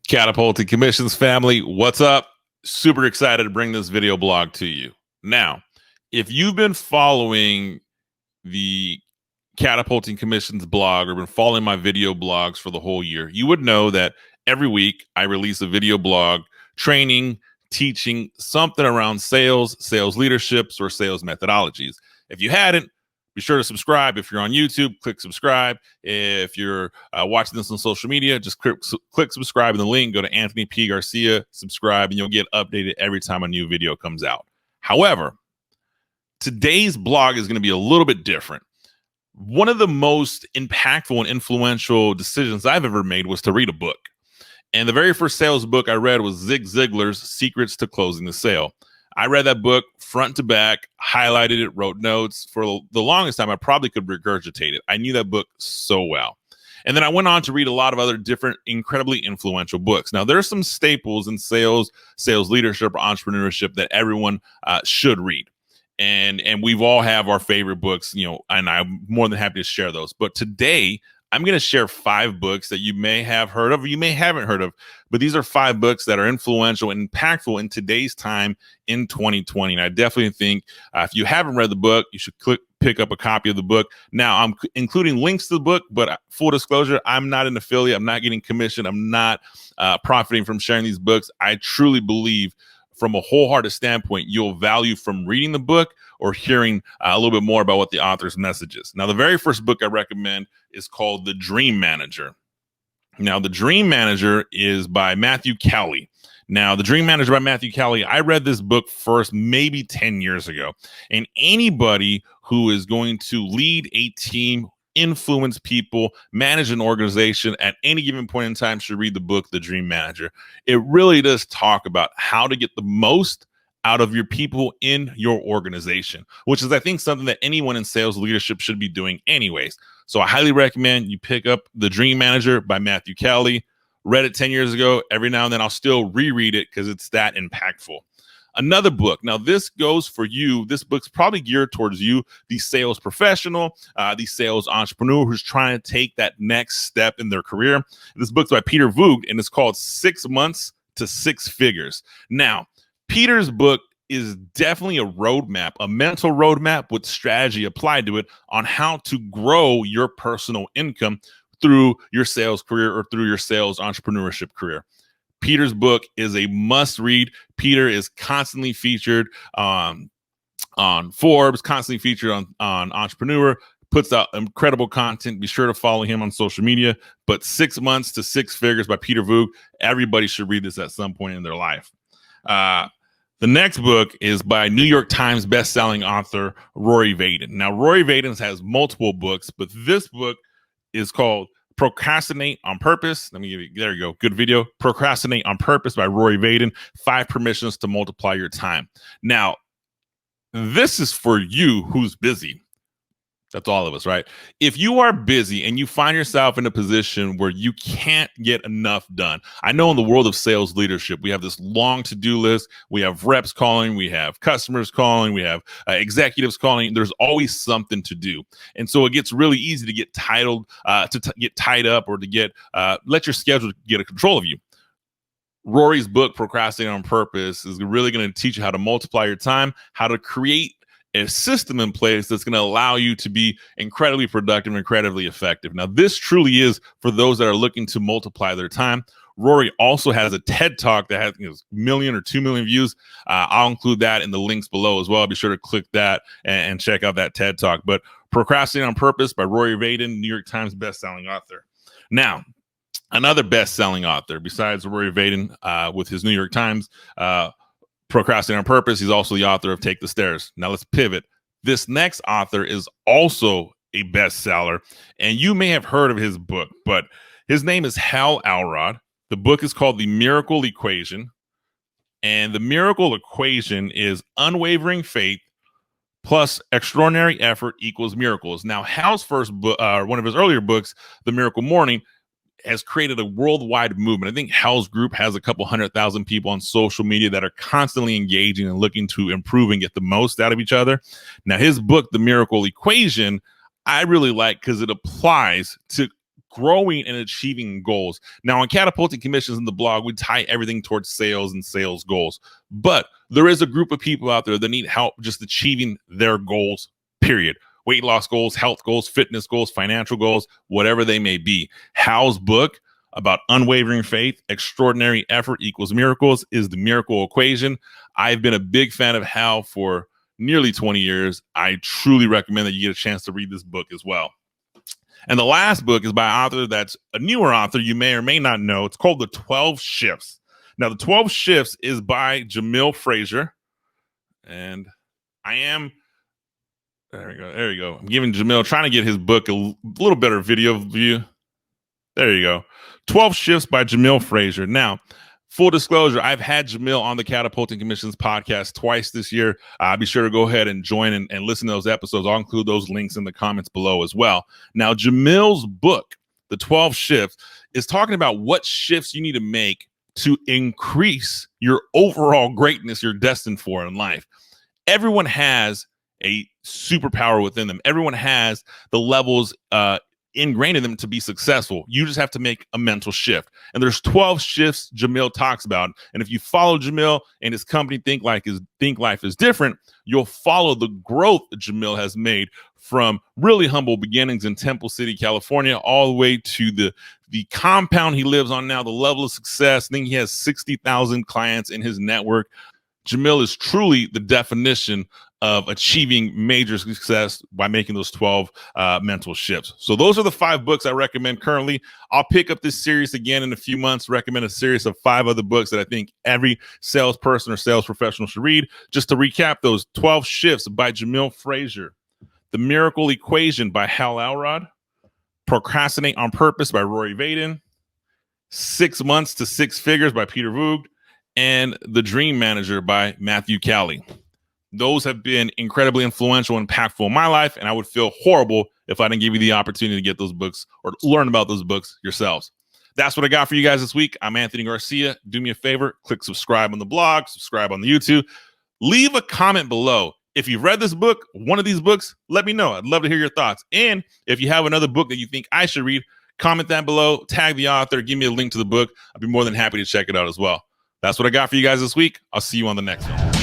Catapulting Commissions family, what's up? Super excited to bring this video blog to you. Now, if you've been following the Catapulting Commissions blog or been following my video blogs for the whole year, you would know that every week I release a video blog training, teaching something around sales, sales leaderships, or sales methodologies. If you hadn't, be sure to subscribe. If you're on YouTube, click subscribe. If you're watching this on social media, just click subscribe in the link. Go to Anthony P. Garcia, subscribe, and you'll get updated every time a new video comes out. However, today's blog is going to be a little bit different. One of the most impactful and influential decisions I've ever made was to read a book. And the very first sales book I read was Ziglar's Secrets to Closing the Sale. I read that book front to back, highlighted it, wrote notes. For the longest time, I probably could regurgitate it. I knew that book so well. And then I went on to read a lot of other different, incredibly influential books. Now, there are some staples in sales leadership, or entrepreneurship that everyone should read. And we've all have our favorite books, and I'm more than happy to share those. But today, I'm going to share 5 books that you may have heard of, or you may haven't heard of, but these are 5 books that are influential and impactful in today's time in 2020. And I definitely think if you haven't read the book, you should pick up a copy of the book. Now, I'm including links to the book, but full disclosure, I'm not an affiliate. I'm not getting commission. I'm not profiting from sharing these books. I truly believe from a wholehearted standpoint, you'll value from reading the book or hearing a little bit more about what the author's message is. Now, the very first book I recommend is called The Dream Manager. Now, The Dream Manager is by Matthew Kelly. Now, The Dream Manager by Matthew Kelly, I read this book first maybe 10 years ago. And anybody who is going to lead a team, influence people, manage an organization at any given point in time should read the book, The Dream Manager. It really does talk about how to get the most out of your people in your organization, which is, I think, something that anyone in sales leadership should be doing anyways. So I highly recommend you pick up The Dream Manager by Matthew Kelly. Read it 10 years ago. Every now and then I'll still reread it because it's that impactful. Another book. Now, this goes for you. This book's probably geared towards you, the sales professional, the sales entrepreneur who's trying to take that next step in their career. This book's by Peter Voogd, and it's called 6 Months to 6 Figures. Now, Peter's book is definitely a roadmap, a mental roadmap with strategy applied to it on how to grow your personal income through your sales career or through your sales entrepreneurship career. Peter's book is a must read. Peter is constantly featured on Forbes, constantly featured on Entrepreneur, puts out incredible content. Be sure to follow him on social media. But 6 Months to 6 Figures by Peter Voogd. Everybody should read this at some point in their life. The next book is by New York Times bestselling author Rory Vaden. Now, Rory Vaden has multiple books, but this book is called Procrastinate on Purpose. There you go. Good video. Procrastinate on Purpose by Rory Vaden. 5 permissions to multiply your time. Now, this is for you who's busy. That's all of us, right? If you are busy and you find yourself in a position where you can't get enough done. I know in the world of sales leadership, we have this long to-do list. We have reps calling. We have customers calling. We have executives calling. There's always something to do. And so it gets really easy to get get tied up or to get let your schedule get a control of you. Rory's book, Procrastinate on Purpose, is really going to teach you how to multiply your time, how to create a system in place that's going to allow you to be incredibly productive and incredibly effective. Now, this truly is for those that are looking to multiply their time. Rory also has a TED Talk that has 1 million or 2 million views. I'll include that in the links below as well. Be sure to click that and check out that TED Talk. But Procrastinate on Purpose by Rory Vaden, New York Times bestselling author. Now, another best-selling author besides Rory Vaden with his New York Times Procrastinate on Purpose. He's also the author of Take the Stairs. Now let's pivot. This next author is also a bestseller, and you may have heard of his book, but his name is Hal Elrod. The book is called The Miracle Equation, and the miracle equation is unwavering faith plus extraordinary effort equals miracles. Now, Hal's first book, one of his earlier books, The Miracle Morning, has created a worldwide movement. I think Hal's group has a couple 100,000 people on social media that are constantly engaging and looking to improve and get the most out of each other. Now, his book, The Miracle Equation, I really like because it applies to growing and achieving goals. Now, on Catapulting Commissions in the blog, we tie everything towards sales and sales goals. But there is a group of people out there that need help just achieving their goals, period. Weight loss goals, health goals, fitness goals, financial goals, whatever they may be. Hal's book about unwavering faith, extraordinary effort equals miracles is the miracle equation. I've been a big fan of Hal for nearly 20 years. I truly recommend that you get a chance to read this book as well. And the last book is by an author that's a newer author you may or may not know. It's called The 12 Shifts. Now, The 12 Shifts is by Jamil Frazier. And there you go. I'm giving Jamil, trying to get his book a little better video view. There you go. 12 Shifts by Jamil Frazier. Now, full disclosure, I've had Jamil on the Catapulting Commissions podcast twice this year. Be sure to go ahead and join and listen to those episodes. I'll include those links in the comments below as well. Now, Jamil's book, The 12 Shifts, is talking about what shifts you need to make to increase your overall greatness you're destined for in life. Everyone has a superpower within them. Everyone has the levels ingrained in them to be successful. You just have to make a mental shift. And there's 12 shifts Jamil talks about. And if you follow Jamil and his company Think Life is Different, you'll follow the growth that Jamil has made from really humble beginnings in Temple City, California, all the way to the compound he lives on now, the level of success. I think he has 60,000 clients in his network. Jamil is truly the definition of achieving major success by making those 12 mental shifts. So those are the 5 books I recommend currently. I'll pick up this series again in a few months, recommend a series of 5 other books that I think every salesperson or sales professional should read. Just to recap, those 12 Shifts by Jamil Frazier, The Miracle Equation by Hal Elrod, Procrastinate on Purpose by Rory Vaden, 6 Months to Six Figures by Peter Voogd, and The Dream Manager by Matthew Cowley. Those have been incredibly influential and impactful in my life, and I would feel horrible if I didn't give you the opportunity to get those books or learn about those books yourselves. That's what I got for you guys this week. I'm Anthony Garcia. Do me a favor, click subscribe on the blog, subscribe on the YouTube. Leave a comment below. If you've read this book, one of these books, let me know. I'd love to hear your thoughts. And if you have another book that you think I should read, comment that below, tag the author, give me a link to the book. I'd be more than happy to check it out as well. That's what I got for you guys this week. I'll see you on the next one.